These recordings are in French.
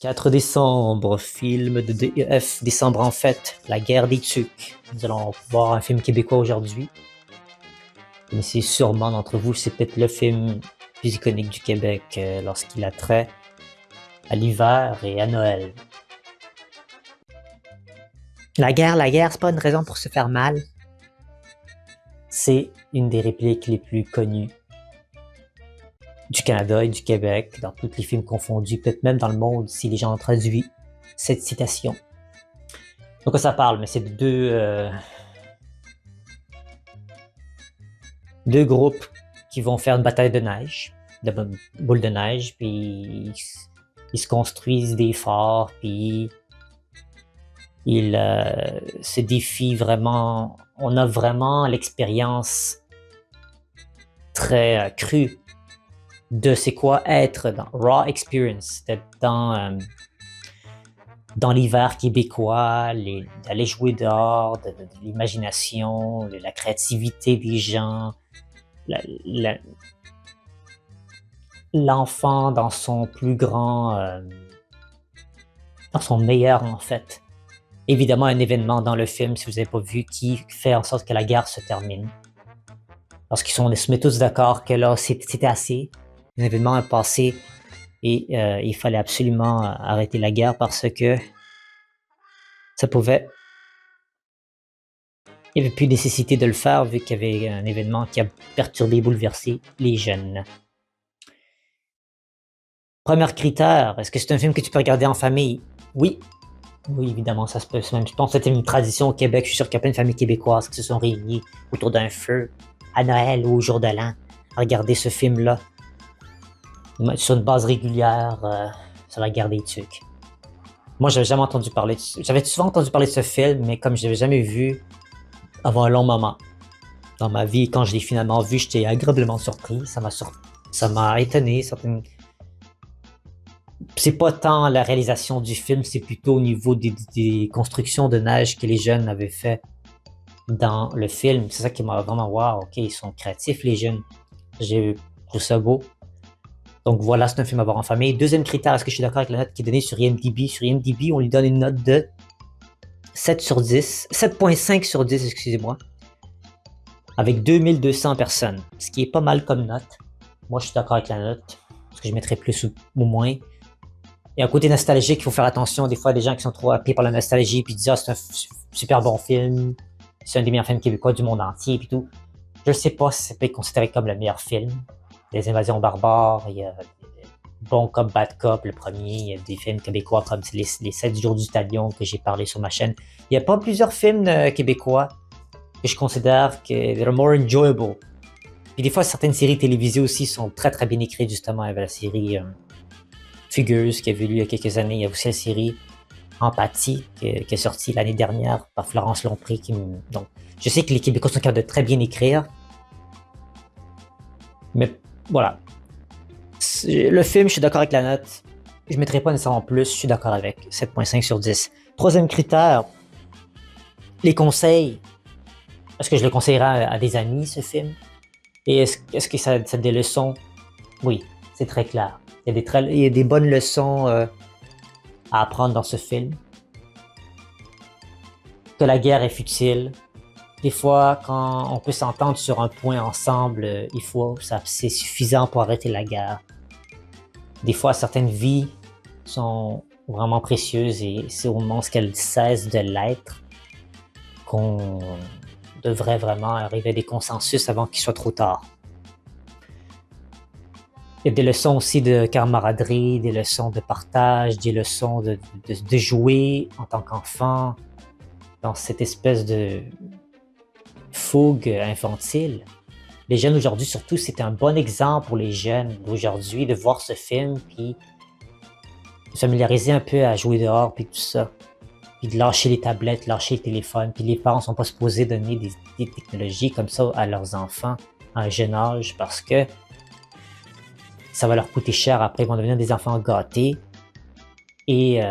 4 décembre, film de DEF, décembre en fête, La guerre des tucs. Nous allons voir un film québécois aujourd'hui. Mais c'est sûrement d'entre vous, c'est peut-être le film plus iconique du Québec lorsqu'il a trait à l'hiver et à Noël. La guerre, c'est pas une raison pour se faire mal. C'est une des répliques les plus connues du Canada et du Québec, dans tous les films confondus, peut-être même dans le monde si les gens ont traduit cette citation. Donc ça parle, mais c'est de deux groupes qui vont faire une bataille de neige, de boules de neige, puis ils se construisent des forts, puis ils se défient vraiment. On a vraiment l'expérience très crue de c'est quoi être dans raw experience, d'être dans l'hiver québécois, d'aller jouer dehors, de l'imagination, de la créativité des gens, l'enfant dans son plus grand, dans son meilleur en fait. Évidemment, un événement dans le film, si vous n'avez pas vu, qui fait en sorte que la guerre se termine. Lorsqu'ils se mettent tous d'accord que là, c'était assez, un événement est passé et il fallait absolument arrêter la guerre parce que ça pouvait. Il n'y avait plus nécessité de le faire vu qu'il y avait un événement qui a perturbé et bouleversé les jeunes. Premier critère, est-ce que c'est un film que tu peux regarder en famille? Oui. Oui, évidemment, ça se peut. Même, je pense que c'était une tradition au Québec. Je suis sûr qu'il y a plein de familles québécoises qui se sont réunies autour d'un feu à Noël ou au jour de l'an à regarder ce film-là sur une base régulière sur la guerre des tucs. Moi, j'avais jamais entendu parler j'avais souvent entendu parler de ce film, mais comme je l'avais jamais vu avant un long moment dans ma vie, quand je l'ai finalement vu, j'étais agréablement surpris. Ça m'a étonné. C'est pas tant la réalisation du film, c'est plutôt au niveau des constructions de neige que les jeunes avaient fait dans le film. C'est ça qui m'a vraiment, wow, ok, ils sont créatifs les jeunes. J'ai trouvé ça beau. Donc voilà, c'est un film à voir en famille. Deuxième critère, est-ce que je suis d'accord avec la note qui est donnée sur IMDb? Sur IMDb, on lui donne une note de 7 sur 10, 7.5 sur 10, excusez-moi, avec 2200 personnes, ce qui est pas mal comme note. Moi, je suis d'accord avec la note, parce que je mettrais plus ou moins. Et à côté nostalgique, il faut faire attention. Des fois, des gens qui sont trop happés par la nostalgie, puis disent « Ah, c'est un super bon film, c'est un des meilleurs films québécois du monde entier, puis tout. » Je sais pas si ça peut être considéré comme le meilleur film. Les invasions barbares, il y a Bon Cop, Bad Cop, le premier, il y a des films québécois comme les 7 jours du talion que j'ai parlé sur ma chaîne. Il n'y a pas plusieurs films québécois que je considère que they're more enjoyable. Puis des fois, certaines séries télévisées aussi sont très très bien écrites, justement. Il y avait la série Figures qui a vu il y a quelques années. Il y a aussi la série Empathie qui est sortie l'année dernière par Florence Lompré. Donc, je sais que les Québécois sont capables de très bien écrire. Mais voilà. Le film, je suis d'accord avec la note. Je ne mettrai pas nécessairement plus, je suis d'accord avec 7.5 sur 10. Troisième critère, les conseils. Est-ce que je le conseillerais à des amis, ce film? Et est-ce que ça a des leçons? Oui, c'est très clair. Il y a des bonnes leçons à apprendre dans ce film. Que la guerre est futile. Des fois, quand on peut s'entendre sur un point ensemble, c'est suffisant pour arrêter la guerre. Des fois, certaines vies sont vraiment précieuses et c'est au moment où elles cessent de l'être qu'on devrait vraiment arriver à des consensus avant qu'il soit trop tard. Il y a des leçons aussi de camaraderie, des leçons de partage, des leçons de jouer en tant qu'enfant dans cette espèce de fougue infantile. Les jeunes aujourd'hui, surtout, c'est un bon exemple pour les jeunes d'aujourd'hui de voir ce film, puis de familiariser un peu à jouer dehors, puis tout ça. Puis de lâcher les tablettes, lâcher les téléphones, puis les parents ne sont pas supposés donner des technologies comme ça à leurs enfants à un jeune âge parce que ça va leur coûter cher. Après, ils vont devenir des enfants gâtés et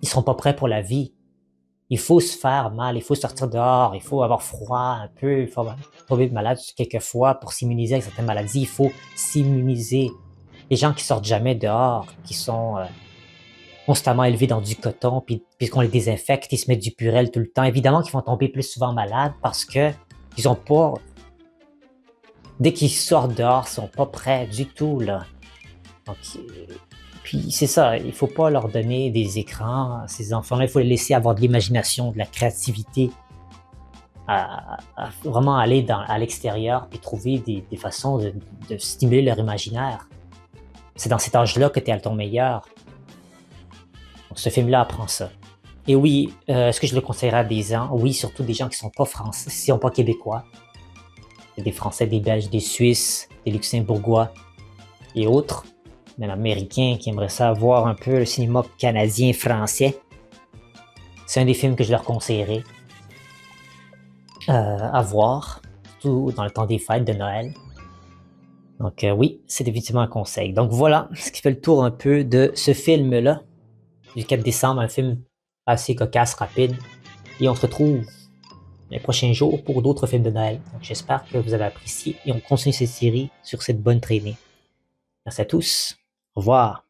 ils seront pas prêts pour la vie. Il faut se faire mal, il faut sortir dehors, il faut avoir froid un peu, il faut tomber malade quelquefois pour s'immuniser avec certaines maladies. Il faut s'immuniser. Les gens qui sortent jamais dehors, qui sont constamment élevés dans du coton, puis puisqu'on les désinfecte, ils se mettent du Purell tout le temps. Évidemment qu'ils vont tomber plus souvent malades parce que ils ont pas, dès qu'ils sortent dehors, ils sont pas prêts du tout, là. Donc, puis c'est ça, il faut pas leur donner des écrans. Ces enfants-là, il faut les laisser avoir de l'imagination, de la créativité, à vraiment aller à l'extérieur puis trouver des façons de stimuler leur imaginaire. C'est dans cet âge-là que tu es à ton meilleur. Donc, ce film-là apprend ça. Et oui, est-ce que je le conseillerais à des gens? Oui, surtout des gens qui sont pas français, qui sont pas québécois. Des Français, des Belges, des Suisses, des Luxembourgeois et autres, même Américains qui aimeraient ça voir un peu le cinéma canadien-français. C'est un des films que je leur conseillerais à voir, surtout dans le temps des fêtes de Noël. Donc oui, c'est définitivement un conseil. Donc voilà ce qui fait le tour un peu de ce film-là, du 4 décembre, un film assez cocasse, rapide. Et on se retrouve les prochains jours pour d'autres films de Noël. Donc j'espère que vous avez apprécié et on continue cette série sur cette bonne traînée. Merci à tous. Au revoir.